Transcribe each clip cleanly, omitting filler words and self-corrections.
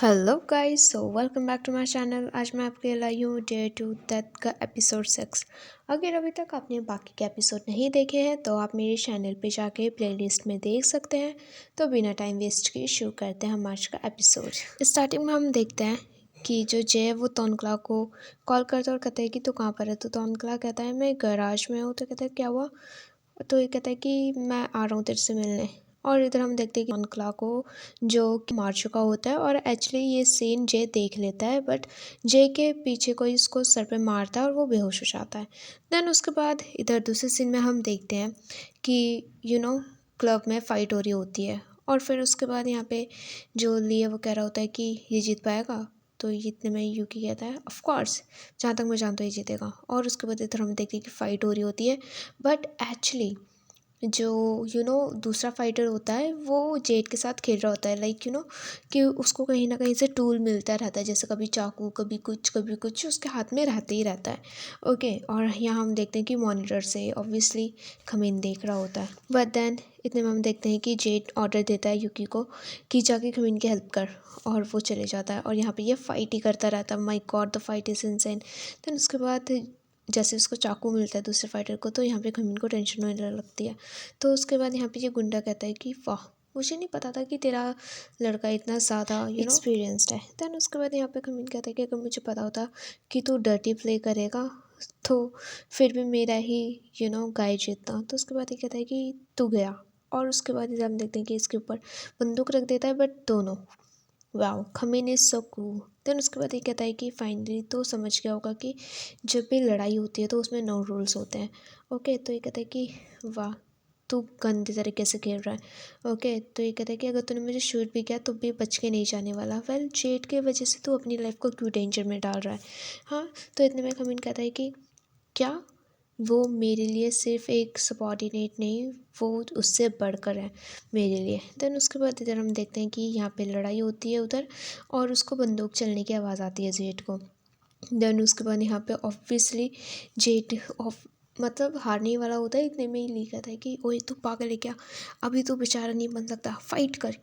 Hello guys, so welcome back to my channel. आज मैं आपके लिए लाई हूँ डे टू डेथ का एपिसोड 6। अगर अभी तक आपने बाकी के एपिसोड नहीं देखे हैं तो आप मेरे चैनल पे जाके प्लेलिस्ट में देख सकते हैं। तो बिना टाइम वेस्ट किए शुरू करते हैं हम आज का एपिसोड। स्टार्टिंग में हम देखते हैं कि जो जय है वो तोनकला को कॉल करता है और कहता है कि तू कहाँ पर है। तो तोनकला कहता है मैं गैराज में हूँ। तो कहता है क्या हुआ। तो ये कहता है कि मैं आ रहा हूँ तेरे से मिलने। और इधर हम देखते हैं कि तोनकला को जो कि मार चुका होता है और एक्चुअली ये सीन जय देख लेता है, बट जय के पीछे कोई इसको सर पे मारता है और वो बेहोश हो जाता है। देन उसके बाद इधर दूसरे सीन में हम देखते हैं कि क्लब में फ़ाइट हो रही होती है। और फिर उसके बाद यहाँ पे जो ली है वो कह रहा होता है कि ये जीत पाएगा। तो इतने में यूकी कहता है ऑफ कोर्स, जहाँ तक मैं जानता हूँ ये जीतेगा। और उसके बाद इधर हम देखते हैं कि फ़ाइट हो रही होती है, बट एक्चुअली जो दूसरा फाइटर होता है वो जेड के साथ खेल रहा होता है, कि उसको कहीं ना कहीं से टूल मिलता रहता है, जैसे कभी चाकू कभी कुछ उसके हाथ में रहते ही रहता है। ओके, और यहाँ हम देखते हैं कि मॉनिटर से ऑब्वियसली खमीन देख रहा होता है। बट देन इतने में हम देखते हैं कि जेड ऑर्डर देता है यूकी को कि जाके खमीन की हेल्प कर, और वो चले जाता है। और यहाँ पे ये फाइट ही करता रहता है। My god, the fight is insane. Then उसके बाद जैसे उसको चाकू मिलता है दूसरे फाइटर को, तो यहाँ पे खमीन को टेंशन होने लगती है। तो उसके बाद यहाँ पे ये गुंडा कहता है कि वाह, मुझे नहीं पता था कि तेरा लड़का इतना ज़्यादा एक्सपीरियंस्ड है। देन उसके बाद यहाँ पे खमीन कहता है कि अगर मुझे पता होता कि तू डर्टी प्ले करेगा तो फिर भी मेरा ही गाय जीतना। तो उसके बाद ये कहता है कि तू गया। और उसके बाद इधर हम देखते हैं कि इसके ऊपर बंदूक रख देता है, बट दोनों। वाओ, खमीन इज़ सो कूल। देन उसके बाद ये कहता है कि फाइनली तो समझ गया होगा कि जब भी लड़ाई होती है तो उसमें नो रूल्स होते हैं। ओके, तो ये कहता है कि वाह, तू गंदे तरीके से खेल रहा है। ओके, तो ये कहता है कि अगर तूने मुझे शूट भी किया तो भी बच के नहीं जाने वाला। वेल, जेड के वजह से तू अपनी लाइफ को क्यों डेंजर में डाल रहा है। हाँ, तो इतने में खमीन कहता है कि क्या वो मेरे लिए सिर्फ एक सबॉर्डिनेट नहीं, वो उससे बढ़कर है मेरे लिए। देन उसके बाद इधर हम देखते हैं कि यहाँ पे लड़ाई होती है उधर, और उसको बंदूक चलने की आवाज़ आती है जेट को। देन उसके बाद यहाँ पे ऑब्वियसली जेट ऑफ मतलब हारने ही वाला होता है। इतने में ही ली कहता है कि ओए तू पागल है क्या, अभी तो बेचारा नहीं बन सकता, फाइट कर।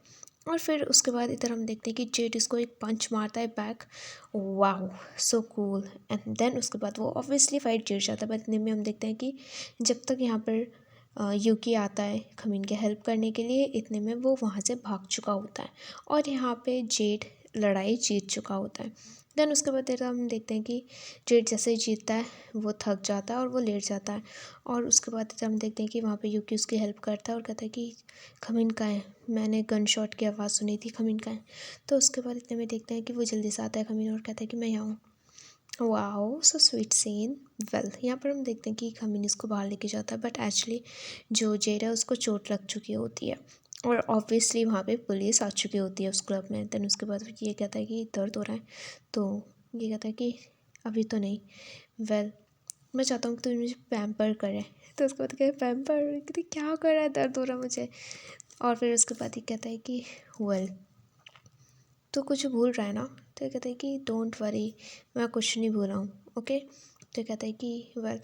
और फिर उसके बाद इधर हम देखते हैं कि जेट इसको एक पंच मारता है बैक। वाह, सो कूल। एंड देन उसके बाद वो ऑब्वियसली फाइट जीत जाता है। बट इतने में हम देखते हैं कि जब तक यहाँ पर यूकी आता है खमीन के हेल्प करने के लिए, इतने में वो वहाँ से भाग चुका होता है और यहाँ पे जेट लड़ाई जीत चुका होता है। देन उसके बाद इधर हम देखते हैं कि जेट जैसे ही जीतता है वो थक जाता है और वो लेट जाता है। और उसके बाद इधर हम देखते हैं कि वहाँ पे यूकी उसकी हेल्प करता है और कहता है कि खमीन कहाँ है, मैंने गन शॉट की आवाज़ सुनी थी, खमीन कहाँ है। तो उसके बाद इतने में देखते हैं कि वो जल्दी से आता है खमीन और कहता है कि मैं यहाँ हूँ। Wow, so sweet scene. Well, यहाँ पर हम देखते हैं कि खमीन इसको बाहर लेके जाता है, बट एक्चुअली जो जेड है उसको चोट लग चुकी होती है और ऑब्वियसली वहाँ पे पुलिस आ चुकी होती है उस क्लब में। देन उसके बाद ये कहता है कि दर्द हो रहा है। तो ये कहता है कि अभी तो नहीं। वेल, मैं चाहता हूँ कि तू मुझे पैम्पर करे। तो उसके बाद कहते पैम्पर, कहते क्या कर रहा है, दर्द हो रहा है मुझे। और फिर उसके बाद ये कहता है कि वेल, तो कुछ भूल रहा है ना। तो ये कहता है कि डोंट वरी, मैं कुछ नहीं भूला हूँ। ओके, तो कहता है कि वेल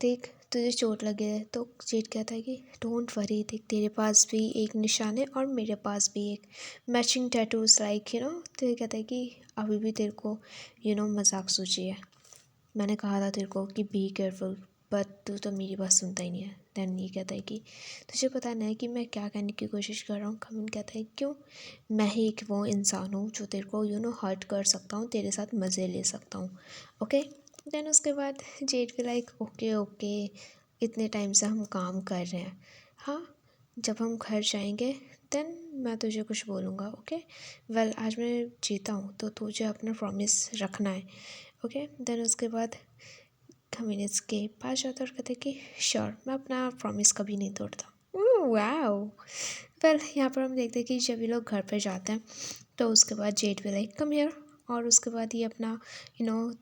देख, तुझे चोट लगी है। तो जेट कहता है कि डोंट वरी, देख तेरे पास भी एक निशान है और मेरे पास भी एक, मैचिंग टैटूज लाइक तो ये कहता है कि अभी भी तेरे को मजाक सूझी है। मैंने कहा था तेरे को कि बी केयरफुल, बट तू तो मेरी बात सुनता ही नहीं है। दैन ये कहता है कि तुझे पता नहीं कि मैं क्या कहने की कोशिश कर रहा हूँ। खमीन कहता है क्यों, मैं ही एक वो इंसान हूँ जो तेरे को हर्ट कर सकता हूँ, तेरे साथ मज़े ले सकता हूँ। ओके, देन उसके बाद जेड भी लाइक ओके ओके, इतने टाइम से हम काम कर रहे हैं। हाँ, जब हम घर जाएंगे देन मैं तुझे कुछ बोलूँगा। ओके, वेल आज मैं जीता हूँ तो तुझे अपना प्रॉमिस रखना है। ओके, देन उसके बाद खमीन इसके पास जाता है और कहते कि श्योर, मैं अपना प्रॉमिस कभी नहीं तोड़ता। वाओ। वेल, यहाँ पर हम देखते हैं कि जब ये लोग घर पर जाते हैं तो उसके बाद जेड भी लाइक कम हियर, और उसके बाद ये अपना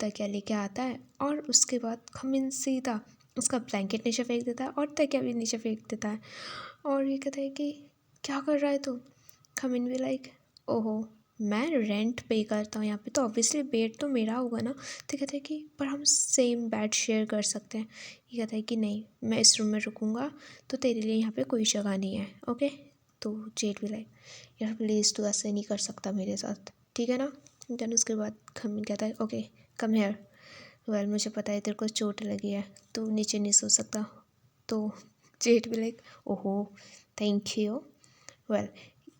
तकिया लेके आता है और उसके बाद खमीन सीधा उसका ब्लैंकेट नीचे फेंक देता है और तकिया भी नीचे फेंक देता है। और ये कहता है कि क्या कर रहा है तू। खमीन भी लाइक ओहो, मैं रेंट पे करता हूँ यहाँ पे, तो ऑब्वियसली बेड तो मेरा होगा ना। तो कहता है कि पर हम सेम बेड शेयर कर सकते हैं। ये कहता है कि नहीं, मैं इस रूम में रुकूंगा, तो तेरे लिए यहाँ पे कोई जगह नहीं है। ओके, तो जेड भी लाइक यार प्लीज़ तू ऐसे नहीं कर सकता मेरे साथ। ठीक है ना। देन उसके बाद खमीन कहता है ओके कम हेयर। वेल मुझे पता है तेरे को चोट लगी है, तू नीचे नहीं सो सकता। तो जेड भी लाइक ओहो थैंक यू। वेल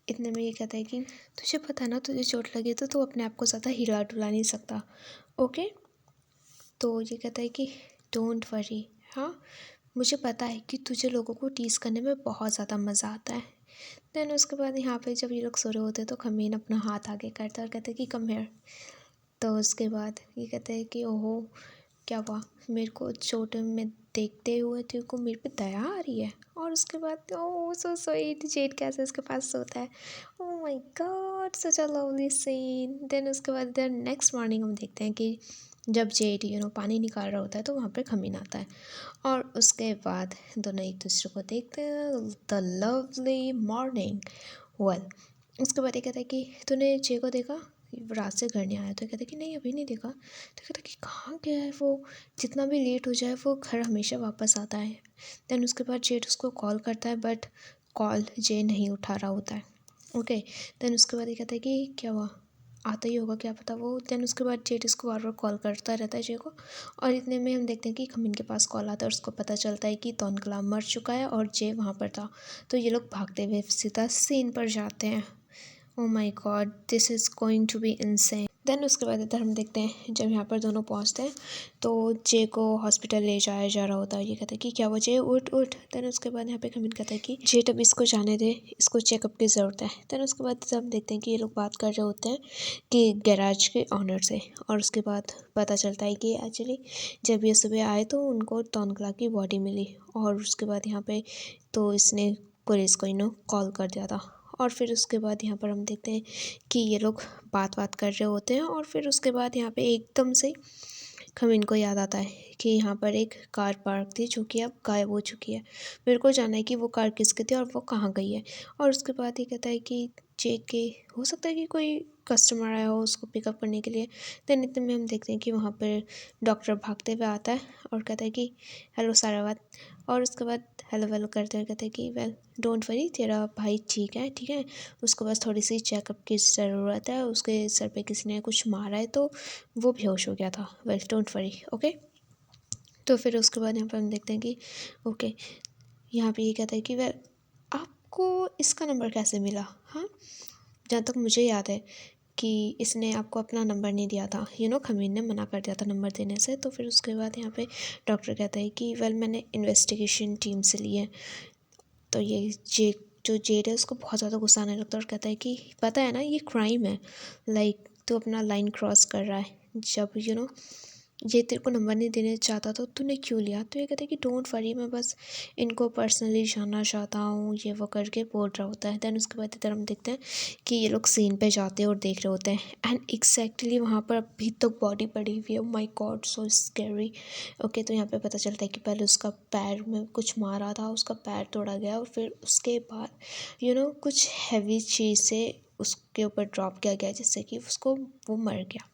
इतने में ये कहता है कि तुझे पता है ना तुझे चोट लगी है तो तू अपने आप को ज़्यादा हिला डुला नहीं सकता। ओके तो ये कहता है कि डोंट वरी, हाँ मुझे पता है कि तुझे लोगों को टीज़ करने में बहुत ज़्यादा मज़ा आता है। देन उसके बाद यहाँ पे जब ये लोग सो रहे होते हैं तो खमीन अपना हाथ आगे करता है और कहता है कि कम हेयर। तो उसके बाद ये कहते हैं कि ओहो क्या हुआ, मेरे को चोट में देखते हुए तेरे को मेरे पे दया आ रही है। और उसके बाद ओह सो स्वीट, जेड कैसे उसके पास सोता है। Oh my god such a lovely scene. Then उसके बाद देन नेक्स्ट मॉर्निंग हम देखते हैं कि जब जेड पानी निकाल रहा होता है तो वहाँ पे खमीन आता है और उसके बाद दोनों एक दूसरे को देखते हैं। The lovely morning. वेल उसके बाद ये कहता है कि तूने जे को देखा, रात से घर नहीं आया। तो कहता है कि नहीं अभी नहीं देखा। तो कहता है कि कहाँ गया है वो, जितना भी लेट हो जाए वो घर हमेशा वापस आता है। देन उसके बाद जेड उसको कॉल करता है बट कॉल जे नहीं उठा रहा होता है। ओके देन उसके बाद ये कहता है कि क्या हुआ, आता ही होगा क्या पता वो। देन उसके बाद जेड इसको बार बार कॉल करता रहता है जे को। और इतने में हम देखते हैं कि खमीन के पास कॉल आता है और उसको पता चलता है कि तोनकला मर चुका है और जे वहाँ पर था। तो ये लोग भागते हुए सीधा सीन पर जाते हैं। Oh my god this is going to be insane. Then उसके बाद इधर हम देखते हैं जब यहाँ पर दोनों पहुँचते हैं तो जे को हॉस्पिटल ले जाया जा रहा होता है। ये कहता है कि क्या वो जे उठ उठ। देन उसके बाद यहाँ पे खमीन कहता है कि जे तब इसको जाने दे, इसको चेकअप की ज़रूरत है। देन उसके बाद हम देखते हैं कि ये लोग बात कर रहे होते हैं कि गैराज के ऑनर से। और उसके बाद पता चलता है कि एक्चुअली जब ये सुबह आए तो उनको तोनकला की बॉडी मिली। और उसके बाद यहाँ पे तो इसने पुलिस को कॉल कर दिया था। और फिर उसके बाद यहाँ पर हम देखते हैं कि ये लोग बात कर रहे होते हैं। और फिर उसके बाद यहाँ पे एकदम से खमीन को याद आता है कि यहाँ पर एक कार पार्क थी जो कि अब गायब हो चुकी है। मेरे को जानना है कि वो कार किसकी थी और वो कहाँ गई है। और उसके बाद ये कहता है कि जे के हो सकता है कि कोई कस्टमर आया हो उसको पिकअप करने के लिए। देन इतने में हम देखते हैं कि वहाँ पर डॉक्टर भागते हुए आता है और कहता है कि हेलो सारावात। और उसके बाद हेलो वेलो करते हुए कहते हैं कि वेल डोंट वरी तेरा भाई ठीक है, ठीक है उसको बस थोड़ी सी चेकअप की ज़रूरत है, उसके सर पे किसी ने कुछ मारा है तो वो बेहोश हो गया था। Well don't worry okay. तो फिर उसके बाद यहाँ पर हम देखते हैं कि ओके यहाँ पे ये कहता है कि वेल आपको इसका नंबर कैसे मिला। हाँ जहाँ तक मुझे याद है कि इसने आपको अपना नंबर नहीं दिया था, खमीन ने मना कर दिया था नंबर देने से। तो फिर उसके बाद यहाँ पे डॉक्टर कहता है कि वेल मैंने इन्वेस्टिगेशन टीम से ली है। तो ये जो जेड है उसको बहुत ज़्यादा गुस्सा आने लगता है और कहता है कि पता है ना ये क्राइम है, लाइक तू अपना लाइन क्रॉस कर रहा है। जब ये तेरे को नंबर नहीं देने चाहता तो तूने क्यों लिया। तो ये कहता है कि डोंट वरी मैं बस इनको पर्सनली जानना चाहता हूँ, ये वो करके बोल रहा होता है। देन उसके बाद इधर हम देखते हैं कि ये लोग सीन पे जाते हैं और देख रहे होते हैं एंड एग्जैक्टली वहाँ पर अभी तक बॉडी पड़ी हुई है। My God so scary. Okay तो यहाँ पे पता चलता है कि पहले उसका पैर में कुछ मारा था, उसका पैर तोड़ा गया और फिर उसके बाद कुछ हैवी चीज़ से उसके ऊपर ड्रॉप किया गया जिससे कि उसको वो मर गया।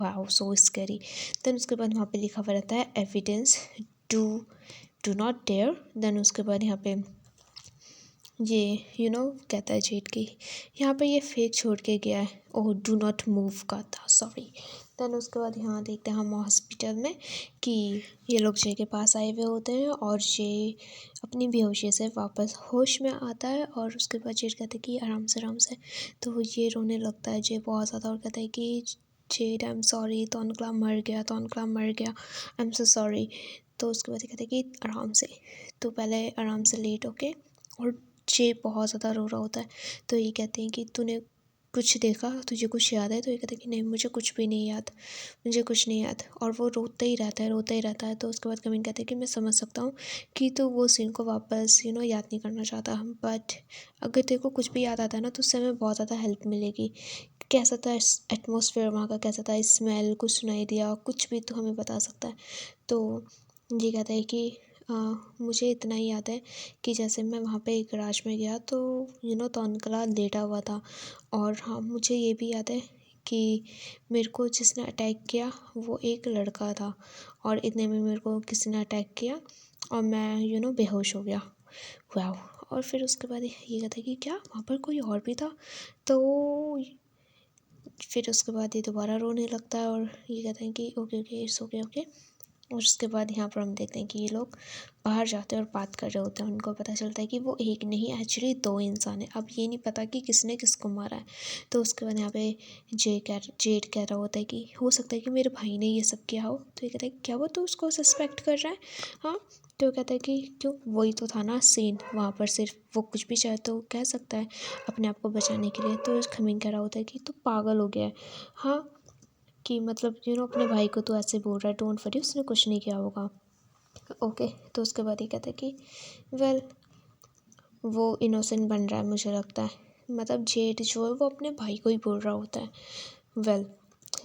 Wow so scary. देन उसके बाद वहाँ पे लिखा हुआ रहता है evidence do do not dare. Then उसके बाद यहाँ पे ये कहता है जेड की यहाँ पे ये फेक छोड़ के गया है। ओह डू नॉट मूव का था सॉरी। देन उसके बाद यहाँ देखते हैं हम हॉस्पिटल में कि ये लोग जे के पास आए हुए होते हैं और जे अपनी बेहोशी से वापस होश में आता है। और उसके बाद जेड कहते हैं कि आराम से। तो ये रोने लगता है जे बहुत ज़्यादा और कहता है कि जेड आई एम सॉरी, तोनकला मर गया, आई एम सो सॉरी। तो उसके बाद ये कहते हैं कि आराम से, तो पहले आराम से लेट ओके। और जे बहुत ज़्यादा रो रहा होता है। तो ये कहते हैं कि तूने कुछ देखा, तुझे कुछ याद है। तो ये कहते हैं कि नहीं मुझे कुछ भी नहीं याद, मुझे कुछ नहीं याद। और वो रोता ही रहता है। तो उसके बाद कमिंग कहते हैं कि मैं समझ सकता हूँ कि तो वो सीन को वापस याद नहीं करना चाहता, बट अगर तेरे को कुछ भी याद आता है ना तो उससे हमें बहुत ज़्यादा हेल्प मिलेगी। कैसा था एटमॉस्फेयर वहाँ का, कैसा था स्मेल, कुछ सुनाई दिया, कुछ भी तो हमें बता सकता है। तो ये कहता है कि मुझे इतना ही याद है कि जैसे मैं वहाँ पे एक गैराज में गया तो तोनकला लेटा हुआ था। और हाँ मुझे ये भी याद है कि मेरे को जिसने अटैक किया वो एक लड़का था और इतने में मेरे को किसी ने अटैक किया और मैं बेहोश हो गया। वाह। और फिर उसके बाद ये कहता है कि क्या वहाँ पर कोई और भी था। तो फिर उसके बाद ये दोबारा रोने लगता है और ये कहते हैं कि okay okay it's okay okay. और उसके बाद यहाँ पर हम देखते हैं कि ये लोग बाहर जाते हैं और बात कर रहे होते हैं। उनको पता चलता है कि वो एक नहीं एक्चुअली दो इंसान है। अब ये नहीं पता कि किसने किसको मारा है। तो उसके बाद यहाँ पे जेड कह रहा होता है कि हो सकता है कि मेरे भाई ने ये सब किया हो। तो ये कहता है क्या वो तो उसको सस्पेक्ट कर रहा है। हाँ, तो कहता है कि क्यों, वही तो था ना सीन वहाँ पर, सिर्फ वो कुछ भी चाहे तो कह सकता है अपने आप को बचाने के लिए। तो खमीन कह रहा होता है कि तो पागल हो गया है। हाँ, कि मतलब अपने भाई को तो ऐसे बोल रहा है, डोंट वरी उसने कुछ नहीं किया होगा। ओके, तो उसके बाद ये कहता है कि वेल वो इनोसेंट बन रहा है मुझे लगता है। मतलब जेड जो है वो अपने भाई को ही बोल रहा होता है। वेल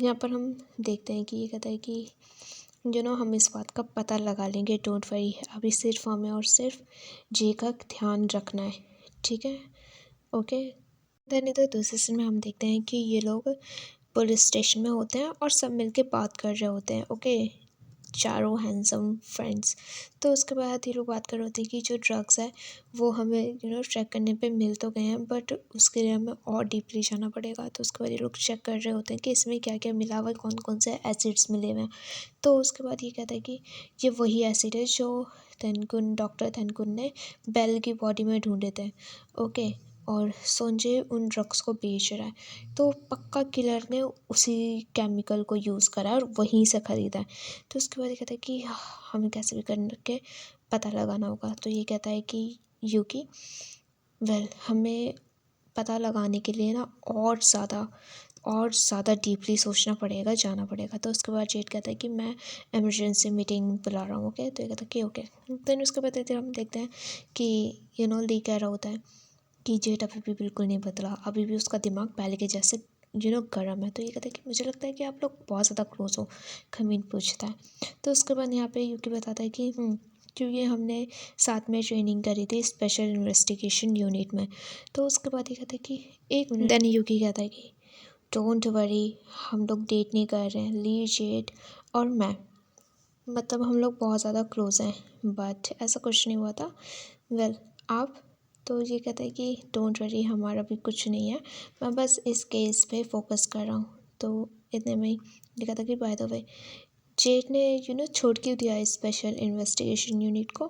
यहाँ पर हम देखते हैं कि ये कहता है कि हम इस बात का पता लगा लेंगे, डोंट वरी। अभी सिर्फ हमें और सिर्फ जे का ध्यान रखना है, ठीक है। ओके, देन इधर दूसरे सीन में हम देखते हैं कि ये लोग पुलिस स्टेशन में होते हैं और सब मिलके बात कर रहे होते हैं। ओके, चारों हैंडसम फ्रेंड्स। तो उसके बाद ये लोग बात कर रहे होते हैं कि जो ड्रग्स है वो हमें ट्रैक करने पे मिल तो गए हैं, बट उसके लिए हमें और डीपली जाना पड़ेगा। तो उसके बाद ये लोग चेक कर रहे होते हैं कि इसमें क्या क्या मिला हुआ है, कौन कौन से एसिड्स मिले हुए हैं। तो उसके बाद ये कहता है कि ये वही एसिड है जो डॉक्टर थेनकुन ने बेल की बॉडी में ढूंढे थे। ओके, और संजय उन ड्रग्स को बेच रहा है। तो पक्का किलर ने उसी केमिकल को यूज़ करा है और वहीं से ख़रीदा है। तो उसके बाद ये कहता है कि हमें कैसे भी करके पता लगाना होगा। तो ये कहता है कि यूकी वेल हमें पता लगाने के लिए ना और ज़्यादा डीपली सोचना पड़ेगा, जाना पड़ेगा। तो उसके बाद जेड कहता है कि मैं इमरजेंसी मीटिंग बुला रहा हूँ। ओके, तो ये कहता है कि ओके। देन उसके बाद इधर हम देखते हैं कि ली कह रहा होता है कि जेड अभी भी बिल्कुल नहीं बदला, अभी भी उसका दिमाग पहले के जैसे गर्म है। तो ये कहता है कि मुझे लगता है कि आप लोग बहुत ज़्यादा क्लोज हो, खमीन पूछता है। तो उसके बाद यहाँ पे यूकी बताता है कि क्योंकि हमने साथ में ट्रेनिंग करी थी स्पेशल इन्वेस्टिगेशन यूनिट में। तो उसके बाद ये कहता है कि एक मिनट। देन यूकी कहता है कि डोंट वरी, हम लोग डेट नहीं कर रहे हैं, ली, जेड और मैं, मतलब हम लोग बहुत ज़्यादा क्लोज हैं, बट ऐसा कुछ नहीं हुआ था। वेल आप। तो ये कहता है कि डोंट वरी, हमारा भी कुछ नहीं है, मैं बस इस केस पे फोकस कर रहा हूँ। तो इतने में ही ये कहता है कि बाय द वे जेड ने छोड़ क्यों दिया स्पेशल इन्वेस्टिगेशन यूनिट को,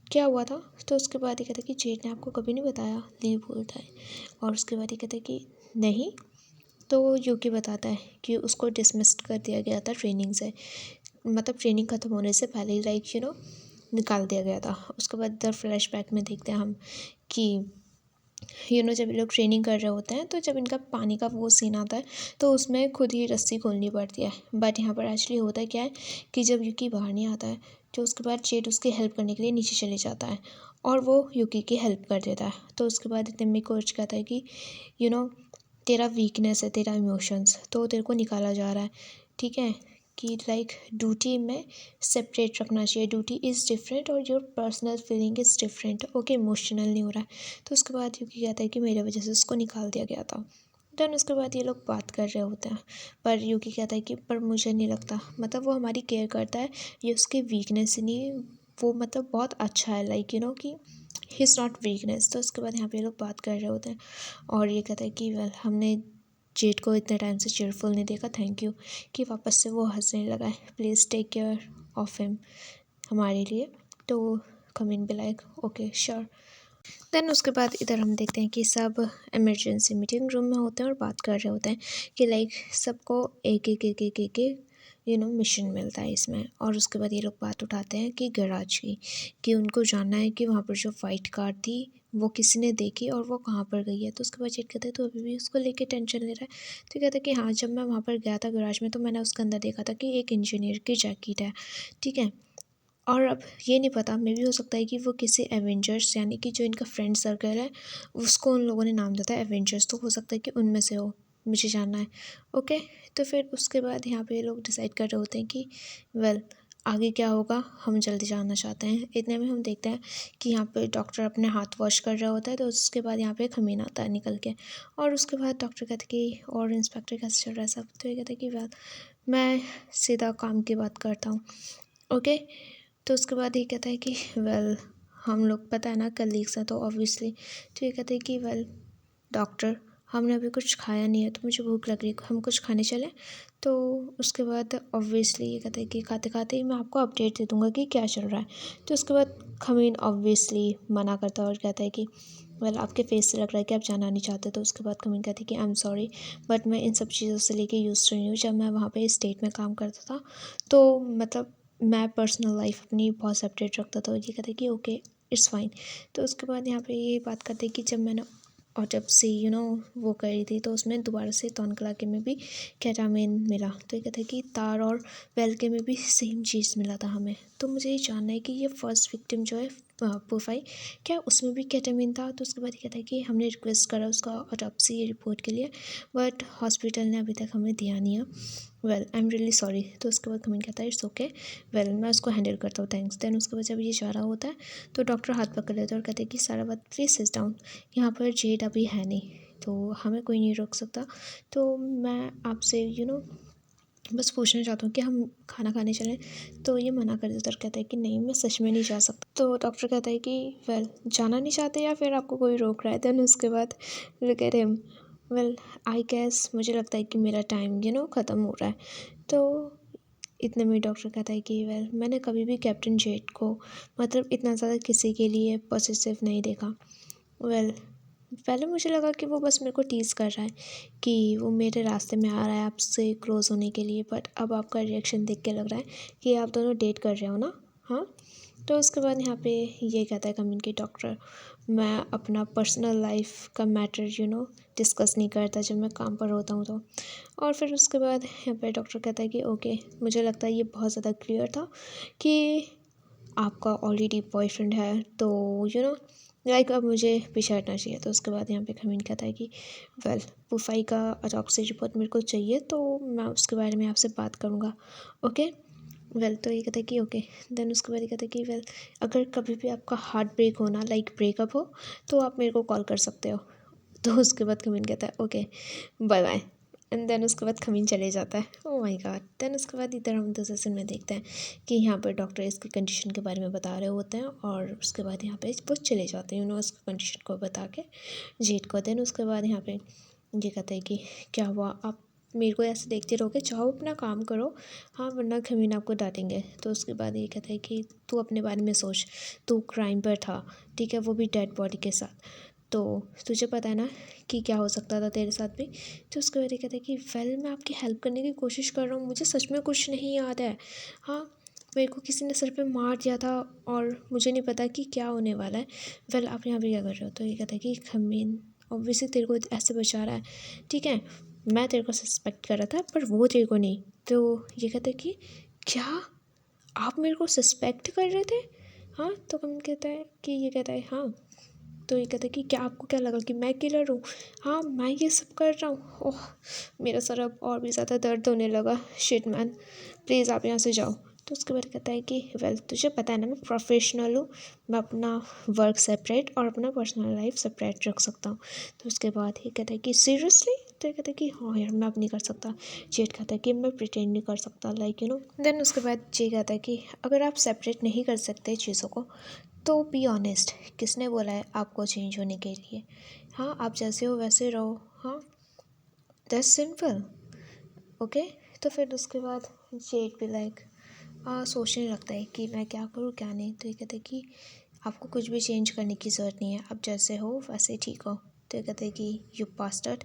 क्या हुआ था। तो उसके बाद ये कहता है कि जेड ने आपको कभी नहीं बताया, लीव बोलता है। और उसके बाद ये कहता है कि नहीं। तो यूकी बताता है कि उसको डिसमिस्ड कर दिया गया था ट्रेनिंग से, मतलब ट्रेनिंग ख़त्म होने से पहले ही निकाल दिया गया था। उसके बाद इधर फ्लैशबैक में देखते हैं हम कि जब ये लोग ट्रेनिंग कर रहे होते हैं तो जब इनका पानी का वो सीन आता है तो उसमें खुद ही रस्सी खोलनी पड़ती है। बट यहाँ पर एक्चुअली होता क्या है कि जब यूकी बाहर नहीं आता है तो उसके बाद जेड उसकी हेल्प करने के लिए नीचे चले जाता है और वो यूकी की हेल्प कर देता है। तो उसके बाद इतने में कोच कहता है कि तेरा वीकनेस है, तेरा इमोशंस, तो तेरे को निकाला जा रहा है, ठीक है, कि ड्यूटी में सेपरेट रखना चाहिए, ड्यूटी इज़ डिफरेंट और your personal feeling is different. Okay, emotional नहीं हो रहा है। तो उसके बाद यूकी कहता है कि मेरे वजह से उसको निकाल दिया गया था। देन उसके बाद ये लोग बात कर रहे होते हैं, पर यूकी कहता है कि पर मुझे नहीं लगता, मतलब वो हमारी केयर करता है, ये उसकी वीकनेस ही नहीं, वो मतलब बहुत अच्छा है कि ही इज़ नॉट वीकनेस। तो उसके बाद यहाँ पे लोग बात कर रहे होते हैं और ये कहता है कि वेल हमने जेड को इतने टाइम से चीयरफुल नहीं देखा, थैंक यू कि वापस से वो हंसने लगा है, please take care of him हमारे लिए। तो कमीन be like okay sure. Then उसके बाद इधर हम देखते हैं कि सब इमरजेंसी मीटिंग रूम में होते हैं और बात कर रहे होते हैं कि सबको एक एक एक एक एक एक मिशन मिलता है इसमें। और उसके बाद ये लोग बात उठाते हैं कि गैराज की, कि उनको जानना है कि वहाँ पर जो वाइट कार थी वो किसी ने देखी और वो कहाँ पर गई है। तो उसके बाद जेड कहते हैं तो अभी भी उसको लेके टेंशन ले रहा है। तो कहता है कि हाँ, जब मैं वहाँ पर गया था गैराज में तो मैंने उसके अंदर देखा था कि एक इंजीनियर की जैकेट है, ठीक है। और अब ये नहीं पता, मे भी हो सकता है कि वो किसी एवेंजर्स, यानी कि जो इनका फ्रेंड सर्कल है उसको उन लोगों ने नाम दिया था एवेंजर्स, तो हो सकता है कि उनमें से हो, मुझे जानना है। ओके, तो फिर उसके बाद यहाँ पे ये लोग डिसाइड कर रहे होते हैं कि वेल आगे क्या होगा, हम जल्दी जानना चाहते हैं। इतने में हम देखते हैं कि यहाँ पे डॉक्टर अपने हाथ वॉश कर रहा होता है। तो उसके बाद यहाँ पे खमीन आता है निकल के और उसके बाद डॉक्टर कहते हैं कि और इंस्पेक्टर कैसे चल रहा है सब। तो ये कहते हैं कि वेल मैं सीधा काम की बात करता हूँ। ओके, तो उसके बाद ये कहता है कि वेल हम लोग पता है ना कलीग्स हैं तो ऑब्वियसली। तो ये कहते हैं कि वेल डॉक्टर हमने अभी कुछ खाया नहीं है तो मुझे भूख लग रही है, हम कुछ खाने चलें? तो उसके बाद ऑब्वियसली ये कहता है कि खाते खाते ही मैं आपको अपडेट दे दूँगा कि क्या चल रहा है। तो उसके बाद खमीन ऑब्वियसली मना करता है और कहता है कि वेल आपके फेस से लग रहा है कि आप जाना नहीं चाहते। तो उसके बाद खमीन कहती है कि आई एम सॉरी, बट मैं इन सब चीज़ों से लेके यूज़ टू नहीं हूँ। जब मैं वहाँ पे स्टेट में काम करता था तो मतलब मैं पर्सनल लाइफ अपनी बहुत सेपरेट रखता था। ये कहता है कि ओके इट्स फाइन। तो उसके बाद यहाँ पे ये बात करते हैं कि जब मैंने ऑटोप्सी वो करी थी तो उसमें दोबारा से तोनकलाके में भी केटामिन मिला। तो ये कहता है कि तार और वेलके में भी सेम चीज़ मिला था हमें। तो मुझे ये जानना है कि ये फर्स्ट विक्टिम जो है पुफाई, क्या उसमें भी केटामिन था? तो उसके बाद ये कहता है कि हमने रिक्वेस्ट करा उसका ऑटोप्सी रिपोर्ट के लिए, बट हॉस्पिटल ने अभी तक हमें दिया नहीं है। Well I am really sorry. तो उसके बाद कमेंट कहता है इट्स ओके, वेल मैं उसको हैंडल करता हूँ, थैंक्स। देन उसके बाद जब ये जा रहा होता है तो डॉक्टर हाथ पकड़ लेता है और कहते हैं कि सारा बात प्लीज़ सिट डाउन, यहाँ पर जेड अभी है नहीं तो हमें कोई नहीं रोक सकता। तो मैं आपसे बस पूछना चाहता हूँ कि हम खाना खाने चलें? तो ये मना कर देता है और कहता है कि नहीं मैं सच में नहीं जा सकता। तो डॉक्टर कहता है कि वेल जाना नहीं चाहते या फिर आपको कोई रोक रहा है? देन उसके बाद look at him, well I guess मुझे लगता है कि मेरा टाइम ख़त्म हो रहा है। तो इतने में डॉक्टर कहता है कि वेल मैंने कभी भी कैप्टन जेट को मतलब इतना ज़्यादा किसी के लिए पॉसेसिव नहीं देखा। वेल पहले मुझे लगा कि वो बस मेरे को टीज़ कर रहा है कि वो मेरे रास्ते में आ रहा है आपसे क्लोज़ होने के लिए, बट अब आपका रिएक्शन देख के लग रहा है कि आप दोनों डेट कर रहे हो ना? हाँ। तो उसके बाद यहाँ पे ये कहता है कम्युनिटी डॉक्टर, मैं अपना पर्सनल लाइफ का मैटर डिस्कस नहीं करता जब मैं काम पर होता हूँ तो। और फिर उसके बाद यहाँ पे डॉक्टर कहता है कि ओके मुझे लगता है ये बहुत ज़्यादा क्लियर था कि आपका ऑलरेडी बॉयफ्रेंड है, तो लाइक अब मुझे पीछे हटना चाहिए। तो उसके बाद यहाँ पे खमीन कहता है कि वेल पुफाई का ऑटोप्सी रिपोर्ट मेरे को चाहिए तो मैं उसके बारे में आपसे बात करूँगा, ओके। वेल तो ये कहता है कि ओके। देन उसके बाद ये कहता है कि वेल अगर कभी भी आपका हार्ट ब्रेक होना लाइक ब्रेकअप हो तो आप मेरे को कॉल कर सकते हो। तो उसके बाद खमीन कहता है okay bye bye. And then उसके बाद खमीन चले जाता है। Oh my God. देन उसके बाद इधर हम दूसरे सीन में देखते हैं कि यहाँ पर डॉक्टर इसकी कंडीशन के बारे में बता रहे होते हैं और उसके बाद यहाँ पे वो चले जाते हैं उसकी कंडीशन को बता के जेट को। देन उसके बाद यहाँ पे ये कहते हैं कि क्या हुआ, आप मेरे को ऐसे देखते रहोगे, जाओ अपना काम करो, हाँ वरना खमीन आपको डांटेंगे। तो उसके बाद ये कहता है कि तू अपने बारे में सोच, तू क्राइम पर था, ठीक है, वो भी डेड बॉडी के साथ, तो तुझे पता है ना कि क्या हो सकता था तेरे साथ भी। तो उसके बाद ये कहता है कि वेल मैं आपकी हेल्प करने की कोशिश कर रहा हूँ, मुझे सच में कुछ नहीं याद है। हाँ मेरे को किसी ने सर पे मार दिया था और मुझे नहीं पता कि क्या होने वाला है। वेल आप यहाँ पे क्या कर रहे हो? तो ये कहता है कि खमीन ऑब्वियसली तेरे को ऐसे बचा रहा है, ठीक है, मैं तेरे को सस्पेक्ट कर रहा था पर वो तेरे को नहीं। तो ये कहता है कि क्या आप मेरे को सस्पेक्ट कर रहे थे? हाँ तो कम कहता है कि ये कहता है हाँ। तो ये कहता है कि क्या आपको क्या लगा कि मैं किलर हूँ? हाँ मैं ये सब कर रहा हूँ। ओह मेरा सर अब और भी ज़्यादा दर्द होने लगा। शिट मैन, प्लीज़ आप यहाँ से जाओ। तो उसके बाद कहता है कि वेल तुझे पता है ना मैं प्रोफेशनल हूँ, मैं अपना वर्क सेपरेट और अपना पर्सनल लाइफ सेपरेट रख सकता हूँ। तो उसके बाद ये कहता है कि सीरियसली? तो ये कहता है कि हाँ यार मैं अब नहीं कर सकता। जेट कहता है कि मैं प्रिटेंड नहीं कर सकता लाइक देन उसके बाद जे कहता है कि अगर आप सेपरेट नहीं कर सकते चीज़ों को तो बी ऑनेस्ट, किसने बोला है आपको चेंज होने के लिए? हाँ आप जैसे हो वैसे रहो। हाँ दैट्स सिंपल, ओके। तो फिर उसके बाद जेड भी लाइक सोचने लगता है कि मैं क्या करूँ क्या नहीं। तो ये कहते हैं कि आपको कुछ भी चेंज करने की ज़रूरत नहीं है, आप जैसे हो वैसे ठीक हो। तो ये कहते हैं कि यू बास्टर्ड।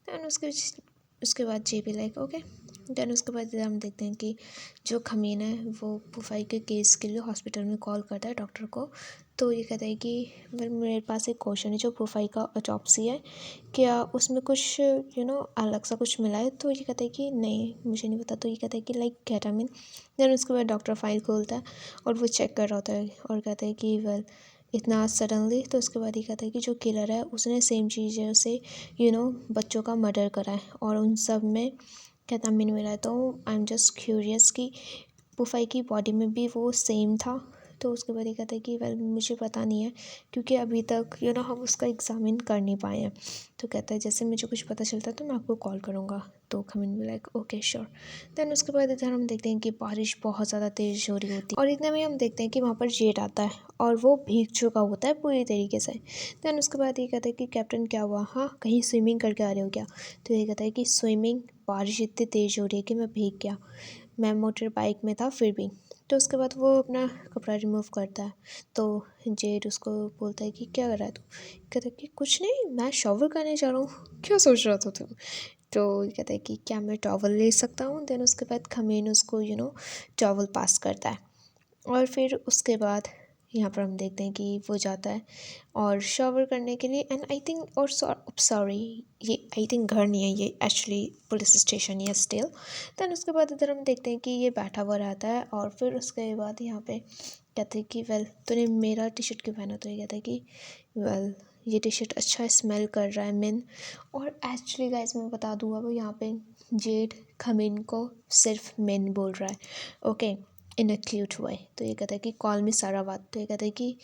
दैन उसके बाद जे भी लाइक ओके। देन उसके बाद हम देखते हैं कि जो खमीन है वो पुफाई के केस के लिए हॉस्पिटल में कॉल करता है डॉक्टर को। तो ये कहता है कि मेरे पास एक क्वेश्चन है, जो पुफाई का ऑटोप्सी है क्या उसमें कुछ अलग सा कुछ मिला है? तो ये कहता है कि नहीं मुझे नहीं पता। तो ये कहता है कि लाइक केटामिन। देन उसके बाद डॉक्टर फाइल खोलता है और वो चेक कर रहा होता है और कहता है कि वेल इतना सडनली। तो उसके बाद ये कहता है कि जो किलर है उसने सेम चीज़ों से बच्चों का मर्डर करा है और उन सब में केटामिन मिला है। तो आई एम जस्ट क्यूरियस कि पुफाई की बॉडी में भी वो सेम था तो उसके बाद ये कहता है कि वेल मुझे पता नहीं है, क्योंकि अभी तक हम उसका एग्ज़ामिन कर नहीं पाए हैं। तो कहता है जैसे मुझे कुछ पता चलता है तो मैं आपको कॉल करूँगा। तो खमीन भी लाइक ओके श्योर। देन उसके बाद इधर हम देखते हैं कि बारिश बहुत ज़्यादा तेज़ हो रही होती है, और इतने में हम देखते हैं कि वहाँ पर जेट आता है और वो भीग चुका होता है पूरी तरीके से। देन उसके बाद ये कहता है कि कैप्टन क्या हुआ, हाँ कहीं स्विमिंग करके आ रहे हो क्या? तो ये कहता है कि स्विमिंग, बारिश इतनी तेज़ हो रही है कि मैं भीग गया, मैं मोटर बाइक में था फिर भी। तो उसके बाद वो अपना कपड़ा रिमूव करता है। तो जेड उसको बोलता है कि क्या कर रहा है तू? कहता है कि कुछ नहीं, मैं शॉवर करने जा रहा हूँ। क्या सोच रहा था तुम? तो ये कहता है कि क्या मैं टॉवल ले सकता हूँ? देन उसके बाद खमीन उसको टॉवल पास करता है। और फिर उसके बाद यहाँ पर हम देखते हैं कि वो जाता है और शॉवर करने के लिए, एंड आई थिंक, और सॉरी, ये आई थिंक घर नहीं है, ये एक्चुअली पुलिस स्टेशन है स्टिल। देन उसके बाद इधर हम देखते हैं कि ये बैठा हुआ रहता है, और फिर उसके बाद यहाँ पे कहते हैं कि वेल तूने मेरा टी शर्ट क्यों पहना? तो ये कहता है कि वेल ये टी शर्ट अच्छा स्मेल कर रहा है मेन। और एक्चुअली गाइस मैं बता दूँ, अब यहाँ पे जेड खमीन को सिर्फ मेन बोल रहा है, ओके, इन अ क्यूट वे। तो ये कहता है कि कॉल मी सारावात। तो ये कहता है कि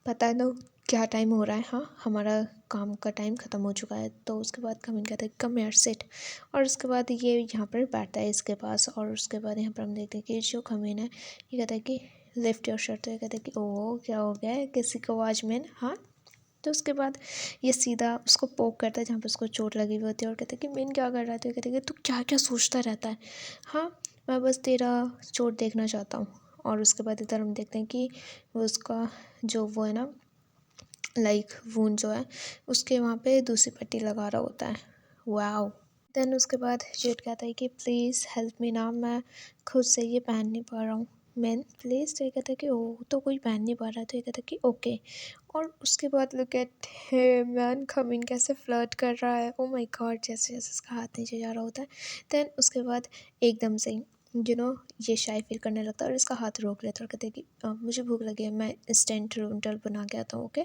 पता है ना क्या टाइम हो रहा है, हाँ हमारा काम का टाइम ख़त्म हो चुका है। तो उसके बाद खमीन कहता है कम हियर सिट, और उसके बाद ये यहाँ पर बैठता है इसके पास। और उसके बाद यहाँ पर हम देखते हैं कि जो खमीन है ये कहता है कि लिफ्ट योर शर्ट। तो ये कहता है कि ओह क्या हो गया है, किसी को आवाज़ में, हाँ। तो उसके बाद ये सीधा उसको पोक करता है जहाँ पे उसको चोट लगी हुई होती है, और कहता है कि मेन क्या कर रहा है? तो ये कहता है कि तू क्या क्या सोचता रहता है, हाँ मैं बस तेरा चोट देखना चाहता हूँ। और उसके बाद इधर हम देखते हैं कि वो उसका जो वो है ना लाइक वूंड जो है उसके वहाँ पे दूसरी पट्टी लगा रहा होता है। वाओ। देन उसके बाद जेट कहता है कि प्लीज़ हेल्प मी ना, मैं खुद से ये पहन नहीं पा रहा हूँ मैन प्लीज़। तो ये कहता है कि ओह तो कोई पहन नहीं पा रहा है? तो ये कहता है कि ओके। और उसके बाद लुक एट मैन, खमीन कैसे फ्लर्ट कर रहा है, ओ माय गॉड, जैसे जैसे उसका हाथ नीचे जा रहा होता है। देन उसके बाद एकदम से ये शाय फील करने लगता है और इसका हाथ रोक लेता है और कहते हैं कि मुझे भूख लगी है, मैं इंस्टेंट नूडल बना के आता हूँ, ओके।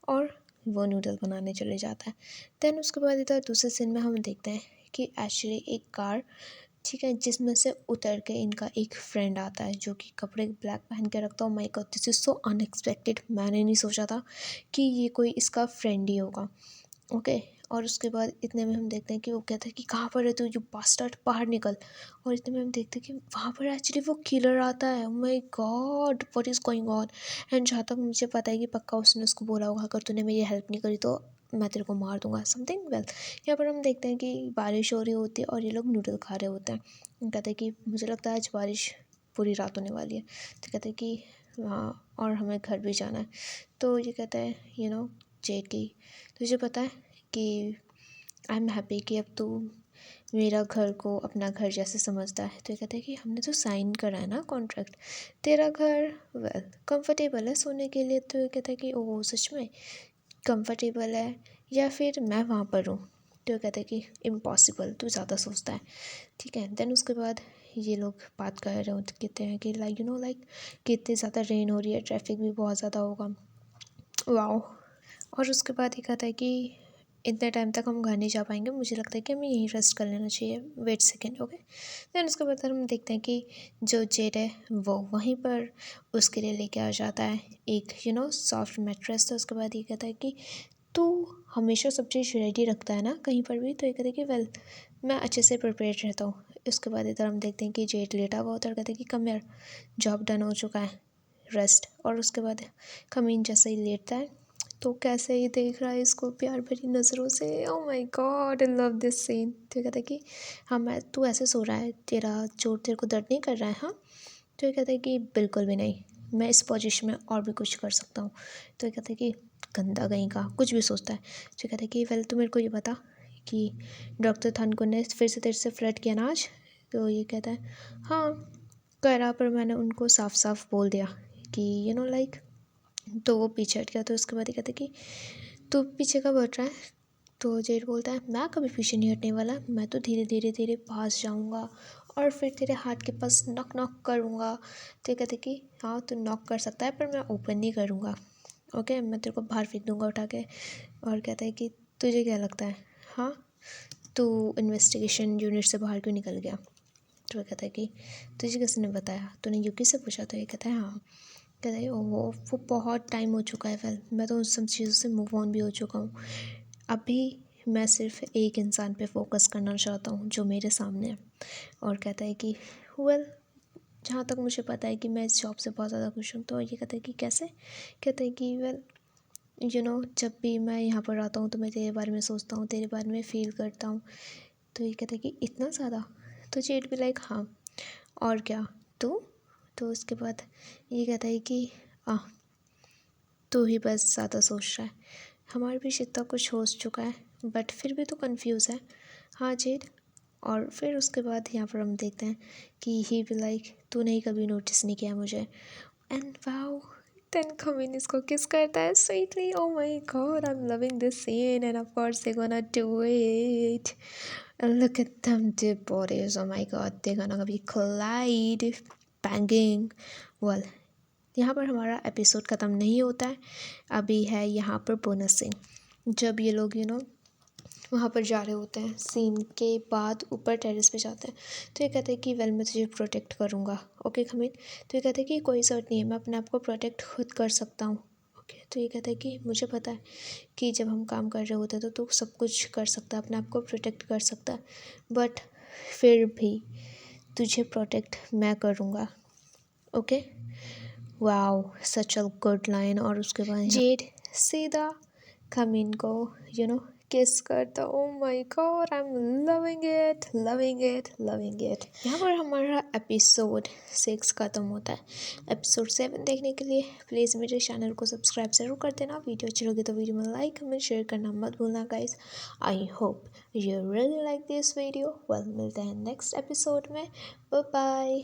और वो नूडल बनाने चले जाता है। देन उसके बाद इधर दूसरे सीन में हम देखते हैं कि एक्चुअली एक कार, ठीक है, जिसमें से उतर के इनका एक फ्रेंड आता है जो कि कपड़े ब्लैक पहन के रखता है। My god, this is so unexpected, मैंने नहीं सोचा था कि ये कोई इसका फ्रेंड ही होगा, ओके। और उसके बाद इतने में हम देखते हैं कि वो कहता है कि कहाँ पर है तू, यू बास्टर्ड, बाहर निकल। और इतने में हम देखते हैं कि वहाँ पर एक्चुअली वो किलर आता है। My God, what is going on. And जहाँ तक मुझे पता है कि पक्का उसने उसको बोला होगा अगर तूने मेरी हेल्प नहीं करी तो मैं तेरे को मार दूंगा, समथिंग। वेल यहाँ पर हम देखते हैं कि बारिश हो रही होती है और ये लोग नूडल खा रहे होते हैं। कहते हैं कि मुझे लगता है आज बारिश पूरी रात होने वाली है। तो कहते हैं कि हाँ, और हमें घर भी जाना है। तो ये कहता है जेट की, तुझे पता है कि आई एम हैप्पी कि अब तू मेरा घर को अपना घर जैसे समझता है। तो ये कहता है कि हमने तो साइन करा है ना कॉन्ट्रैक्ट, तेरा घर वेल कंफर्टेबल है सोने के लिए। तो ये कहता है कि ओह सच में कंफर्टेबल है या फिर मैं वहाँ पर हूँ? तो ये कहता है कि इम्पॉसिबल, तू ज़्यादा सोचता है, ठीक है। देन उसके बाद ये लोग बात कर रहे होते कहते हैं कि लाइक कि इतनी ज़्यादा रेन हो रही है, ट्रैफिक भी बहुत ज़्यादा होगा, वाओ। और उसके बाद ये कहता है कि इतने टाइम तक हम घर नहीं जा पाएंगे, मुझे लगता है कि हमें यहीं रेस्ट कर लेना चाहिए, वेट सेकेंड, ओके। देन उसके बाद हम देखते हैं कि जो जेड है वो वहीं पर उसके लिए लेके आ जाता है एक सॉफ्ट मैट्रेस। तो उसके बाद ये कहता है कि तू हमेशा सब चीज़ रेडी रखता है ना कहीं पर भी? तो ये कहते हैं कि वेल मैं अच्छे से प्रिपेयर रहता हूँ। उसके बाद इधर हम देखते हैं कि जेड लेटा हुआ होता है और कहते हैं कि कम यार, जॉब डन हो चुका है, रेस्ट। और उसके बाद खमीन जैसे ही लेटता है तो कैसे ही देख रहा है इसको प्यार भरी नज़रों से, oh my god, I love this scene. तो ये कहता है कि हाँ मैं, तू ऐसे सो रहा है, तेरा चोट तेरे को दर्द नहीं कर रहा है, हाँ? तो ये कहता है कि बिल्कुल भी नहीं, मैं इस पोजीशन में और भी कुछ कर सकता हूँ। तो ये कहता है कि गंदा कहीं का, कुछ भी सोचता है। तो ये कहता है कि वेल तू मेरे को ये बता कि डॉक्टर थानकुन ने फिर से तेरे से फ्लर्ट किया ना आज? तो ये कहता है हाँ करा, पर मैंने उनको साफ साफ बोल दिया कि लाइक। तो वो पीछे हट गया। तो उसके बाद ये कहता है कि तू पीछे कब हट रहा है? तो जेड बोलता है मैं कभी पीछे नहीं हटने वाला, मैं तो धीरे धीरे धीरे पास जाऊंगा और फिर तेरे हाथ के पास नॉक नॉक करूँगा। तो ये कहते कि हाँ तू नॉक कर सकता है पर मैं ओपन नहीं करूँगा, ओके, मैं तेरे को बाहर फेंक दूँगा उठा के। और कहता है कि तुझे क्या लगता है, हाँ तू इन्वेस्टिगेशन यूनिट से बाहर क्यों निकल गया? तो वो कहता है कि तुझे किसने बताया, तूने यूकी से पूछा? तो ये कहता है हाँ। कहता है ओहो वो बहुत टाइम हो चुका है, वेल मैं तो उन सब चीज़ों से मूव ऑन भी हो चुका हूँ। अभी मैं सिर्फ एक इंसान पे फोकस करना चाहता हूँ जो मेरे सामने है। और कहता है कि वेल जहाँ तक मुझे पता है कि मैं इस जॉब से बहुत ज़्यादा खुश हूँ। तो ये कहता है कि कैसे? कहता है कि वेल जब भी मैं यहाँ पर आता हूँ तो मैं तेरे बारे में सोचता हूँ, तेरे बारे में फ़ील करता हूँ। तो ये कहता है कि इतना ज़्यादा? तो जेड भी लाइक हाँ, और क्या? तो उसके बाद ये कहता है कि आ तू ही बस ज़्यादा सोच रहा है, हमारे बीच इतना कुछ हो चुका है बट फिर भी तो कंफ्यूज है। हाँ जेड। और फिर उसके बाद यहाँ पर हम देखते हैं कि ही भी लाइक तूने ही कभी नोटिस नहीं किया मुझे। एंड वाओ, देन कमिन इसको किस करता है sweetly. Oh my god, I am loving this scene and of course they gonna do it. And look at them dead bodies. Oh my god, they're gonna be collide, banging. Well, यहाँ पर हमारा episode ख़त्म नहीं होता है, अभी है यहाँ पर बोनस सीन। जब ये लोग वहाँ पर जा रहे होते हैं, सीन के बाद ऊपर टेरेस पे जाते हैं। तो ये कहते हैं कि वेल मैं तुझे प्रोटेक्ट करूँगा। ओके खमीन। तो ये कहते हैं कि कोई ज़रूरत नहीं है, मैं अपने आप को प्रोटेक्ट खुद कर सकता हूँ। ओके। तो ये कहता है कि मुझे पता है कि जब हम काम कर रहे होते हैं तो तू सब कुछ कर सकता है, अपने आप को प्रोटेक्ट कर सकता है, बट फिर भी तुझे प्रोटेक्ट मैं करूँगा। Okay. Wow, such a good line. और उसके बाद जेड सीधा खमीन को किस करता। ओ my god, I am loving it, loving it, loving it. यहाँ पर हमारा एपिसोड 6 ख़त्म होता है। एपिसोड 7 देखने के लिए प्लीज़ मेरे चैनल को सब्सक्राइब ज़रूर कर देना। वीडियो अच्छी लगी तो वीडियो में लाइक कमेंट शेयर करना मत भूलना guys. I hope you really like this video. Well मिलते हैं नेक्स्ट एपिसोड में। Bye bye.